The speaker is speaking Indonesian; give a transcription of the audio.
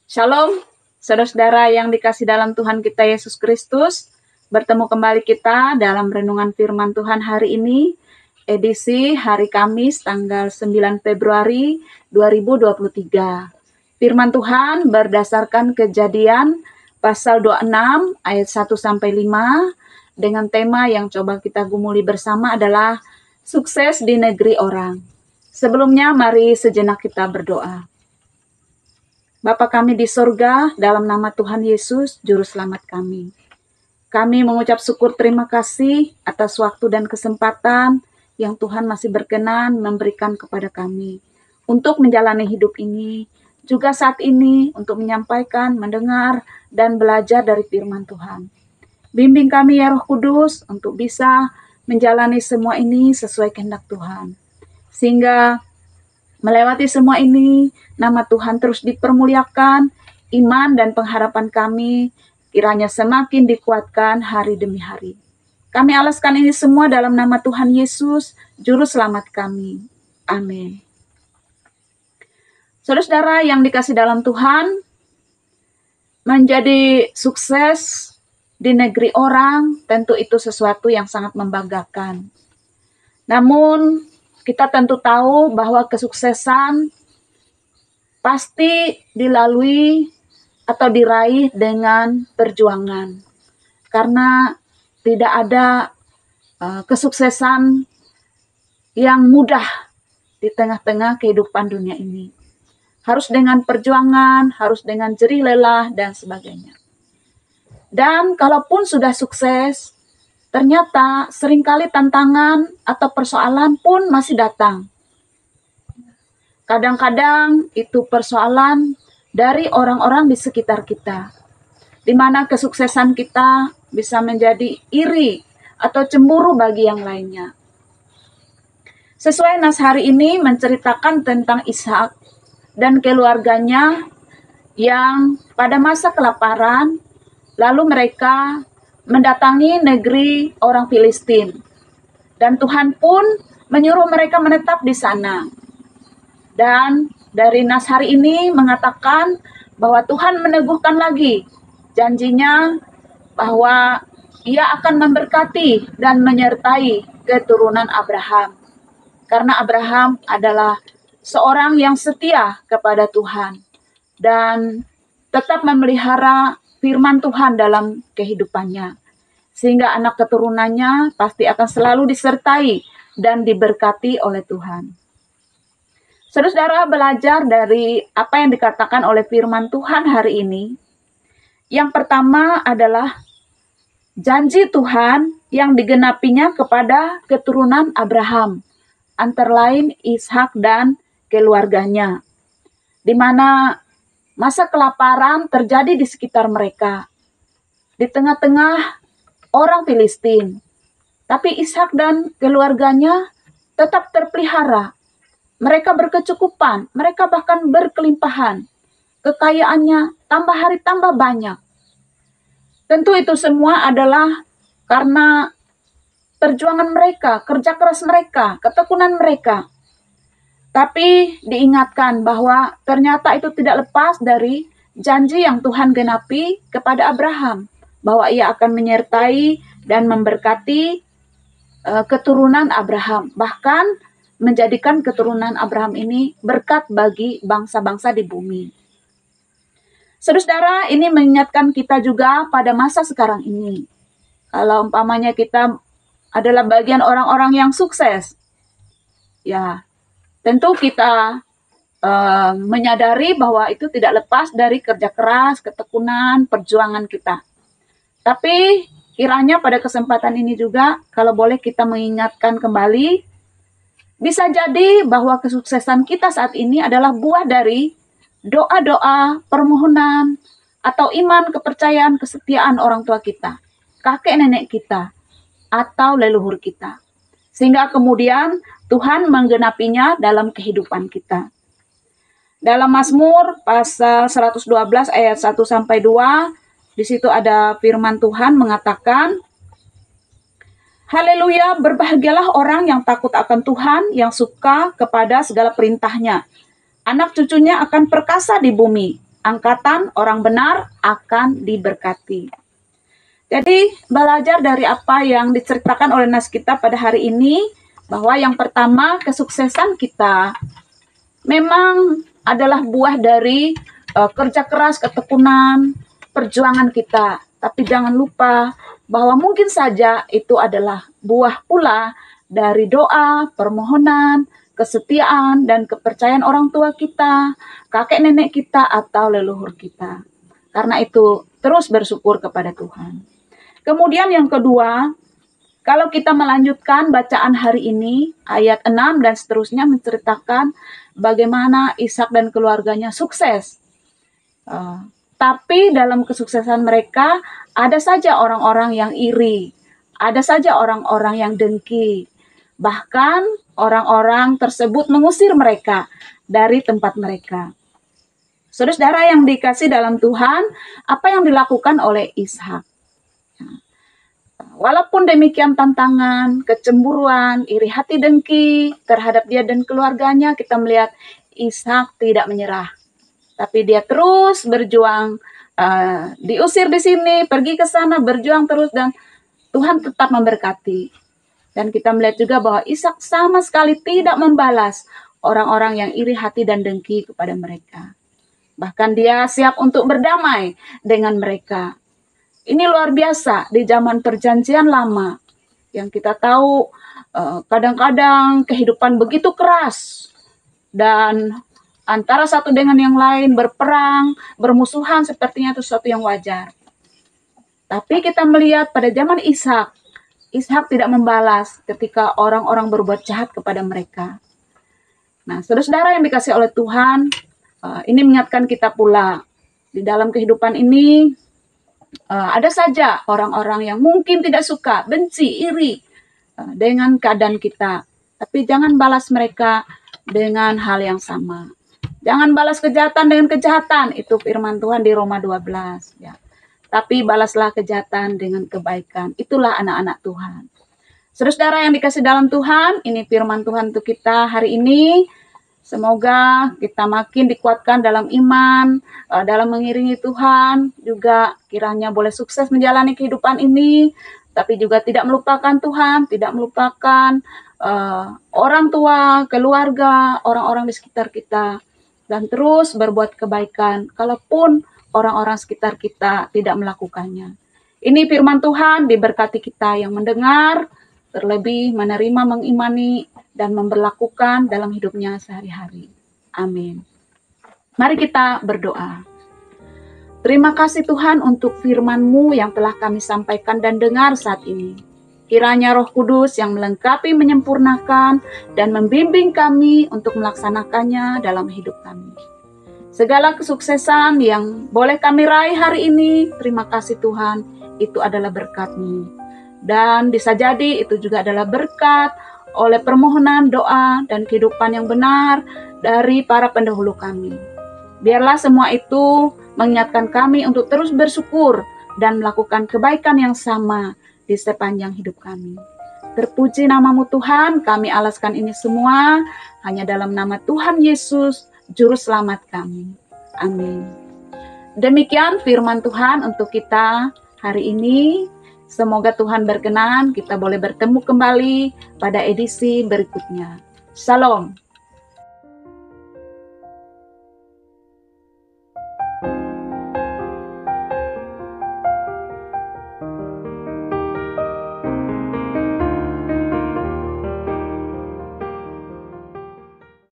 Shalom, saudara-saudara yang dikasih dalam Tuhan kita Yesus Kristus. Bertemu kembali kita dalam renungan firman Tuhan hari ini, edisi hari Kamis tanggal 9 Februari 2023. Firman Tuhan berdasarkan Kejadian pasal 26 ayat 1-5 dengan tema yang coba kita gumuli bersama adalah sukses di negeri orang. Sebelumnya mari sejenak kita berdoa. Bapa kami di sorga, dalam nama Tuhan Yesus, Juru Selamat kami. Kami mengucap syukur terima kasih atas waktu dan kesempatan yang Tuhan masih berkenan memberikan kepada kami untuk menjalani hidup ini, juga saat ini untuk menyampaikan, mendengar, dan belajar dari firman Tuhan. Bimbing kami ya Roh Kudus untuk bisa menjalani semua ini sesuai kehendak Tuhan. Sehingga melewati semua ini, nama Tuhan terus dipermuliakan, iman dan pengharapan kami kiranya semakin dikuatkan hari demi hari. Kami alaskan ini semua dalam nama Tuhan Yesus, Juru Selamat kami. Amin. Saudara-saudara yang dikasih dalam Tuhan, menjadi sukses di negeri orang, tentu itu sesuatu yang sangat membanggakan. Namun, kita tentu tahu bahwa kesuksesan pasti dilalui atau diraih dengan perjuangan. Karena tidak ada kesuksesan yang mudah di tengah-tengah kehidupan dunia ini. Harus dengan perjuangan, harus dengan jerih lelah, dan sebagainya. Dan kalaupun sudah sukses, ternyata seringkali tantangan atau persoalan pun masih datang. Kadang-kadang itu persoalan dari orang-orang di sekitar kita, di mana kesuksesan kita bisa menjadi iri atau cemburu bagi yang lainnya. Sesuai nas hari ini menceritakan tentang Ishak dan keluarganya yang pada masa kelaparan, lalu mereka mendatangi negeri orang Filistin. Dan Tuhan pun menyuruh mereka menetap di sana. Dan dari nas hari ini mengatakan bahwa Tuhan meneguhkan lagi janjinya bahwa Ia akan memberkati dan menyertai keturunan Abraham. Karena Abraham adalah seorang yang setia kepada Tuhan dan tetap memelihara firman Tuhan dalam kehidupannya. Sehingga anak keturunannya pasti akan selalu disertai dan diberkati oleh Tuhan. Saudara-saudara belajar dari apa yang dikatakan oleh firman Tuhan hari ini. Yang pertama adalah janji Tuhan yang digenapinya kepada keturunan Abraham. Antara lain Ishak dan keluarganya. Di mana masa kelaparan terjadi di sekitar mereka. Di tengah-tengah orang Filistin. Tapi Ishak dan keluarganya tetap terpelihara. Mereka berkecukupan, mereka bahkan berkelimpahan. Kekayaannya tambah hari tambah banyak. Tentu itu semua adalah karena perjuangan mereka, kerja keras mereka, ketekunan mereka. Tapi diingatkan bahwa ternyata itu tidak lepas dari janji yang Tuhan genapi kepada Abraham. Bahwa Ia akan menyertai dan memberkati keturunan Abraham. Bahkan menjadikan keturunan Abraham ini berkat bagi bangsa-bangsa di bumi. Saudara-saudara, ini mengingatkan kita juga pada masa sekarang ini. Kalau umpamanya kita adalah bagian orang-orang yang sukses, ya tentu kita menyadari bahwa itu tidak lepas dari kerja keras, ketekunan, perjuangan kita. Tapi kiranya pada kesempatan ini juga, kalau boleh kita mengingatkan kembali, bisa jadi bahwa kesuksesan kita saat ini adalah buah dari doa-doa, permohonan, atau iman, kepercayaan, kesetiaan orang tua kita, kakek nenek kita, atau leluhur kita. Sehingga kemudian Tuhan menggenapinya dalam kehidupan kita. Dalam Mazmur pasal 112 ayat 1-2, di situ ada firman Tuhan mengatakan, Haleluya, berbahagialah orang yang takut akan Tuhan, yang suka kepada segala perintahnya. Anak cucunya akan perkasa di bumi. angkatan orang benar akan diberkati. Jadi belajar dari apa yang diceritakan oleh nas kita pada hari ini, bahwa yang pertama kesuksesan kita memang adalah buah dari kerja keras, ketekunan, perjuangan kita. Tapi jangan lupa bahwa mungkin saja itu adalah buah pula dari doa, permohonan, kesetiaan, dan kepercayaan orang tua kita, kakek nenek kita, atau leluhur kita. Karena itu, terus bersyukur kepada Tuhan. Kemudian yang kedua, kalau kita melanjutkan bacaan hari ini, ayat 6 dan seterusnya menceritakan bagaimana Ishak dan keluarganya sukses. Tapi dalam kesuksesan mereka, ada saja orang-orang yang iri, ada saja orang-orang yang dengki. Bahkan orang-orang tersebut mengusir mereka dari tempat mereka. Saudara-saudara yang dikasih dalam Tuhan, apa yang dilakukan oleh Ishak? Walaupun demikian tantangan, kecemburuan, iri hati dengki terhadap dia dan keluarganya, kita melihat Ishak tidak menyerah. Tapi dia terus berjuang, diusir di sini, pergi ke sana, berjuang terus, dan Tuhan tetap memberkati. Dan kita melihat juga bahwa Ishak sama sekali tidak membalas orang-orang yang iri hati dan dengki kepada mereka. Bahkan dia siap untuk berdamai dengan mereka. Ini luar biasa di zaman perjanjian lama, yang kita tahu kadang-kadang kehidupan begitu keras, dan antara satu dengan yang lain berperang, bermusuhan, sepertinya itu sesuatu yang wajar. Tapi kita melihat pada zaman Ishak, Ishak tidak membalas ketika orang-orang berbuat jahat kepada mereka. Nah, saudara-saudara yang dikasih oleh Tuhan, ini mengingatkan kita pula, di dalam kehidupan ini, ada saja orang-orang yang mungkin tidak suka, benci, iri dengan keadaan kita. Tapi jangan balas mereka dengan hal yang sama. Jangan balas kejahatan dengan kejahatan. Itu firman Tuhan di Roma 12. Ya. Tapi balaslah kejahatan dengan kebaikan. Itulah anak-anak Tuhan. Saudara-saudara yang dikasih dalam Tuhan, ini firman Tuhan untuk kita hari ini. Semoga kita makin dikuatkan dalam iman, dalam mengiringi Tuhan. Juga kiranya boleh sukses menjalani kehidupan ini. Tapi juga tidak melupakan Tuhan, tidak melupakan orang tua, keluarga, orang-orang di sekitar kita. Dan terus berbuat kebaikan, kalaupun orang-orang sekitar kita tidak melakukannya. Ini firman Tuhan, diberkati kita yang mendengar, terlebih menerima, mengimani, dan memberlakukan dalam hidupnya sehari-hari. Amin. Mari kita berdoa. Terima kasih Tuhan untuk firman-Mu yang telah kami sampaikan dan dengar saat ini. Kiranya Roh Kudus yang melengkapi, menyempurnakan, dan membimbing kami untuk melaksanakannya dalam hidup kami. Segala kesuksesan yang boleh kami raih hari ini, terima kasih Tuhan, itu adalah berkat-Mu. Dan bisa jadi itu juga adalah berkat oleh permohonan, doa, dan kehidupan yang benar dari para pendahulu kami. Biarlah semua itu mengingatkan kami untuk terus bersyukur dan melakukan kebaikan yang sama di sepanjang hidup kami. Terpuji nama-Mu Tuhan, kami alaskan ini semua hanya dalam nama Tuhan Yesus, Juru Selamat kami. Amin. Demikian firman Tuhan untuk kita hari ini. Semoga Tuhan berkenan kita boleh bertemu kembali pada edisi berikutnya. Shalom.